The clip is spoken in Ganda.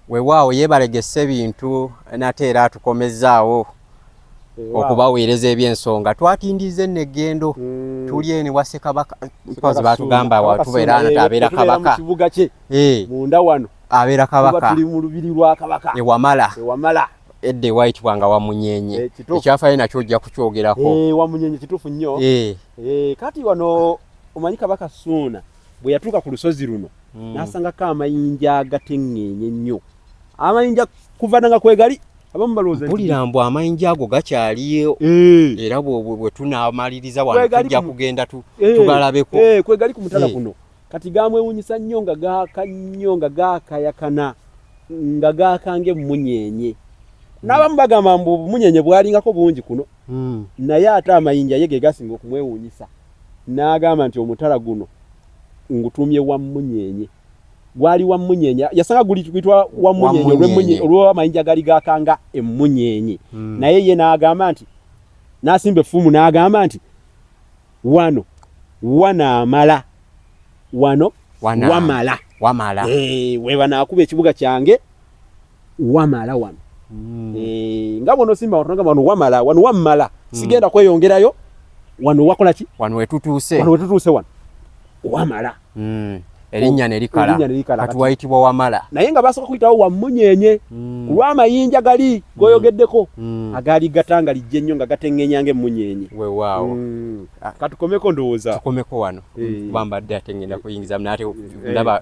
weewaawo yeebalegese ebintu nate era atukomezaawo okubaweereza ebyensonga twatindize enegendo tuli eni wa Ssekabaka because batugamba watubeera abeera kabaka kibuga kye munda wano abeera kabaka tuli mu lubiri lwa kabaka ewamala edde wayitibwanga Wamunyenye ekyafaayo nakyo ojja kukyogerako Wamunyenye kituufu nnyo kati wano omanyi kabaka Ssuuna bwe yatuuka ku lusozi luno n'asangako amayinja agateŋŋeenye nnyo amayinja kuva nanga kwegali abamu balowooza mpulira mbu amayinja ago gakyaliyo era bwe tunaamaliriza wano tujja kugenda tugalabeko kwegali ku mutala kuno kati gamwewunyisa nnyo nga gaaka nnyo nga gaakayakana nga gaakange Munyenye n'abamu bagamba mbu Munyenye bwalingako bungi kuno naye ate amayinja ye ge gasinga okumwewuunyisa n'agamba nti omutala guno ngutumye Wamunyenye gwali Wamunyenye yasanga guli twitwa Wamunyenye olw'amayinja gali gaakanga Emunyenye naye ye n'agamba nti n'asimba effumu n'agamba nti wano wanaamala wano wamala weba naakuba ekibuga kyange wamala wano nga bono simba wano wamala sigenda kweyongerayo wano wakola ki wano wetutuuse wano wamala erinnya ne likala kati wayitibwa Wamala naye nga basooka kuyitawo Wamunyenye olw'amayinja gali goyogeddeko agaali gatanga lijje nnyo nga gateŋŋeenyange Munyenye weewaawo katukomeko ndowooza tukomeko wano bambadde ate ngenda kuyingiza nate ndaba